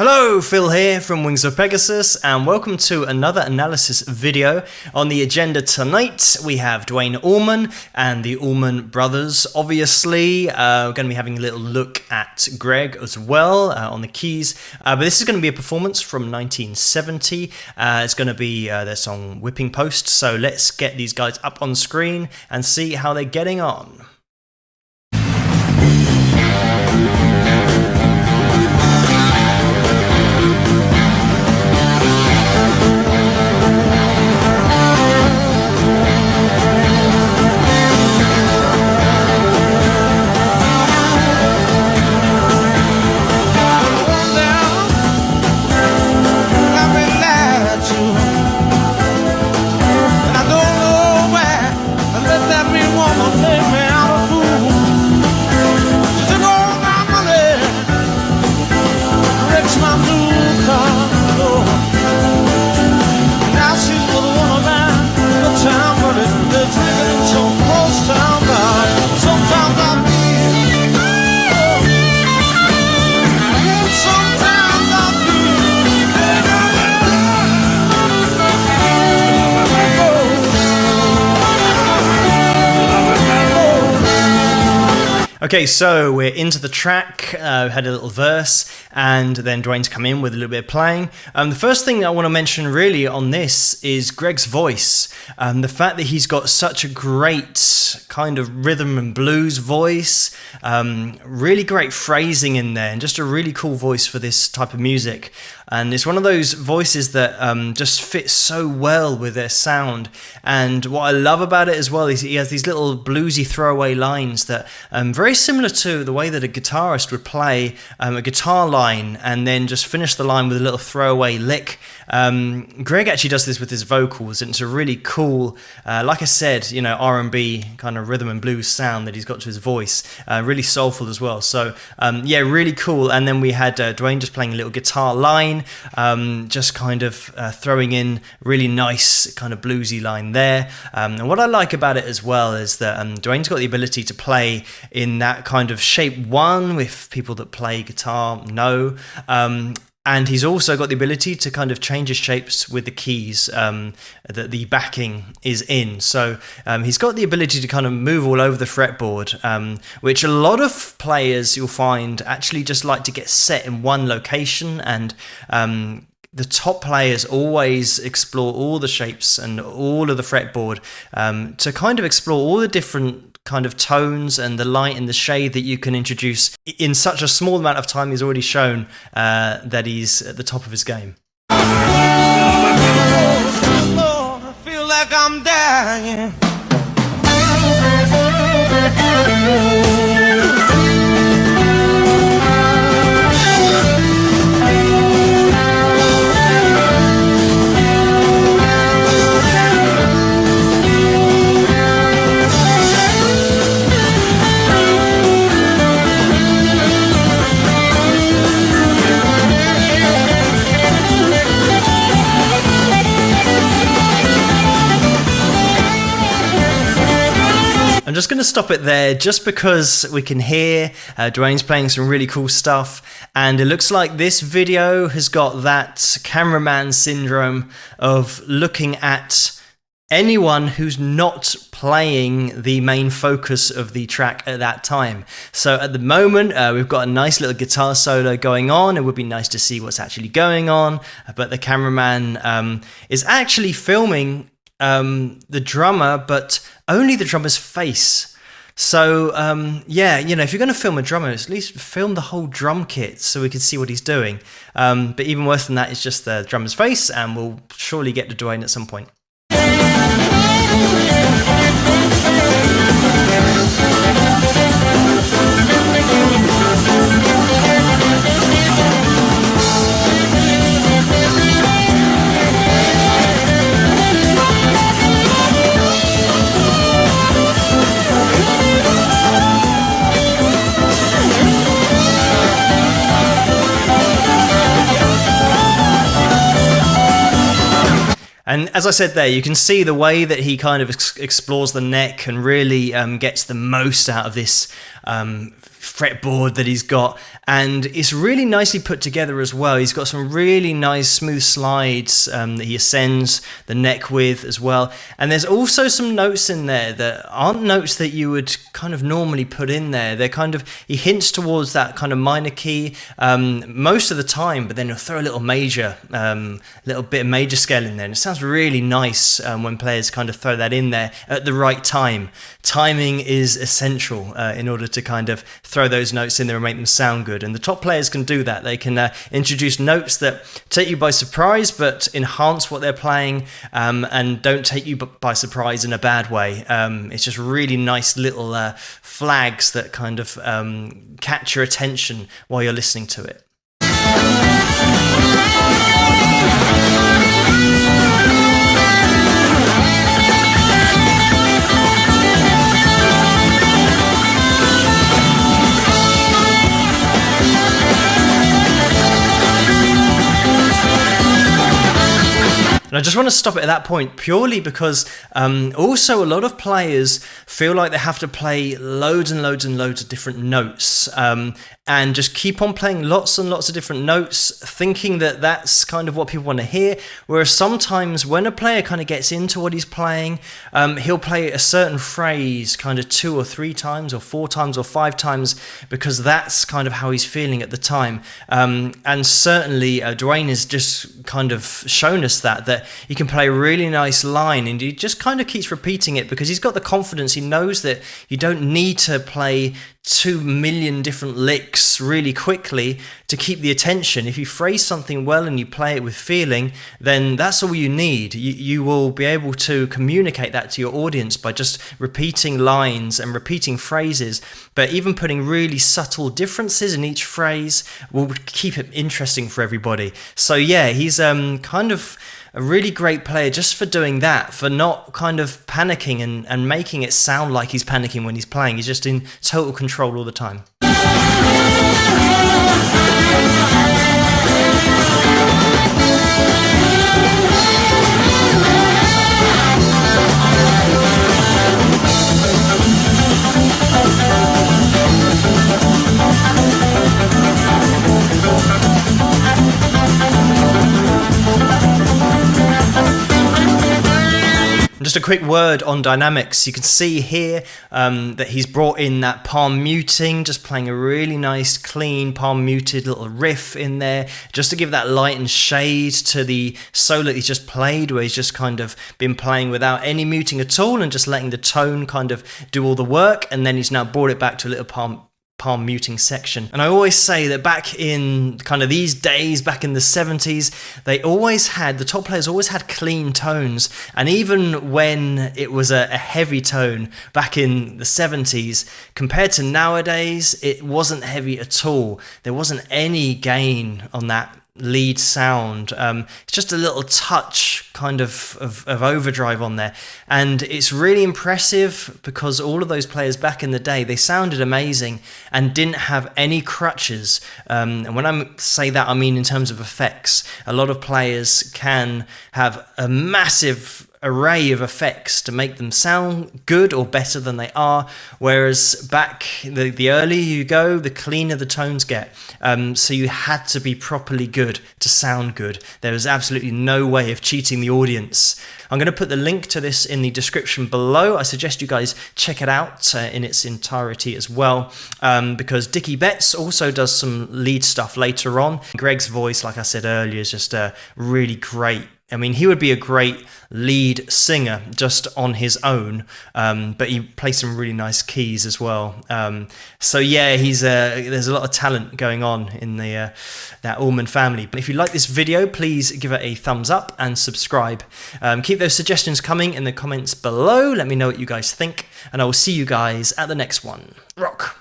Hello, Phil here from Wings of Pegasus, and welcome to another analysis video. On the agenda tonight, we have Duane Allman and the Allman Brothers. Obviously, we're going to be having a little look at Gregg as well on the keys. But this is going to be a performance from 1970. It's going to be their song Whipping Post. So let's get these guys up on screen and see how they're getting on. Okay, so we're into the track, had a little verse, and then Duane's come in with a little bit of playing. The first thing I want to mention really on this is Gregg's voice. The fact that he's got such a great kind of rhythm and blues voice, really great phrasing in there, and just a really cool voice for this type of music. And it's one of those voices that just fits so well with their sound. And what I love about it as well is he has these little bluesy throwaway lines that very similar to the way that a guitarist would play a guitar line and then just finish the line with a little throwaway lick. Gregg actually does this with his vocals, and it's a really cool, like I said, you know, R&B kind of rhythm and blues sound that he's got to his voice. Really soulful as well. So yeah, really cool. And then we had Duane just playing a little guitar line, just kind of throwing in really nice kind of bluesy line there. And what I like about it as well is that Duane's got the ability to play in that kind of shape one with people that play guitar know. And he's also got the ability to kind of change his shapes with the keys that the backing is in. So he's got the ability to kind of move all over the fretboard, which a lot of players you'll find actually just like to get set in one location. And the top players always explore all the shapes and all of the fretboard to kind of explore all the different kind of tones and the light and the shade that you can introduce in such a small amount of time. He's already shown that he's at the top of his game. I feel like I'm dying. I'm just going to stop it there just because we can hear Duane's playing some really cool stuff, and it looks like this video has got that cameraman syndrome of looking at anyone who's not playing the main focus of the track at that time. So at the moment we've got a nice little guitar solo going on. It would be nice to see what's actually going on, but the cameraman is actually filming the drummer, but only the drummer's face. So yeah, you know, if you're going to film a drummer, at least film the whole drum kit so we can see what he's doing. But even worse than that is just the drummer's face, and we'll surely get to Duane at some point. And as I said there, you can see the way that he kind of explores the neck and really gets the most out of this fretboard that he's got, and it's really nicely put together as well. He's got some really nice smooth slides that he ascends the neck with as well, and there's also some notes in there that aren't notes that you would kind of normally put in there. They're kind of, he hints towards that kind of minor key most of the time, but then he'll throw a little little bit of major scale in there, and it sounds really nice when players kind of throw that in there at the right time. Timing is essential in order to kind of throw those notes in there and make them sound good, and the top players can do that. They can introduce notes that take you by surprise but enhance what they're playing, and don't take you by surprise in a bad way. It's just really nice little flags that kind of catch your attention while you're listening to it. And I just want to stop it at that point purely because also a lot of players feel like they have to play loads and loads and loads of different notes and just keep on playing lots and lots of different notes, thinking that that's kind of what people want to hear. Whereas sometimes when a player kind of gets into what he's playing, he'll play a certain phrase kind of 2 or 3 times or 4 times or 5 times because that's kind of how he's feeling at the time. And certainly Duane has just kind of shown us that he can play a really nice line, and he just kind of keeps repeating it because he's got the confidence. He knows that you don't need to play 2 million different licks really quickly to keep the attention. If you phrase something well and you play it with feeling, then that's all you need. You will be able to communicate that to your audience by just repeating lines and repeating phrases, but even putting really subtle differences in each phrase will keep it interesting for everybody. So yeah, he's kind of a really great player just for doing that, for not kind of panicking and making it sound like he's panicking when he's playing. He's just in total control all the time. Just a quick word on dynamics. You can see here that he's brought in that palm muting, just playing a really nice, clean, palm muted little riff in there, just to give that light and shade to the solo that he's just played, where he's just kind of been playing without any muting at all and just letting the tone kind of do all the work, and then he's now brought it back to a little palm muting section. And I always say that back in kind of these days, back in the 70s, the top players always had clean tones, and even when it was a heavy tone back in the 70s, compared to nowadays, it wasn't heavy at all. There wasn't any gain on that lead sound. It's just a little touch kind of overdrive on there, and it's really impressive because all of those players back in the day, they sounded amazing and didn't have any crutches, and when I say that, I mean in terms of effects. A lot of players can have a massive array of effects to make them sound good or better than they are, whereas back the earlier you go, the cleaner the tones get. So you had to be properly good to sound good. There was absolutely no way of cheating the audience. I'm going to put the link to this in the description below. I suggest you guys check it out in its entirety as well, because Dickie Betts also does some lead stuff later on. Gregg's voice, like I said earlier, is just really great. I mean, he would be a great lead singer just on his own, but he plays some really nice keys as well. So yeah, there's a lot of talent going on in that Allman family. But if you like this video, please give it a thumbs up and subscribe. Keep those suggestions coming in the comments below. Let me know what you guys think, and I will see you guys at the next one. Rock!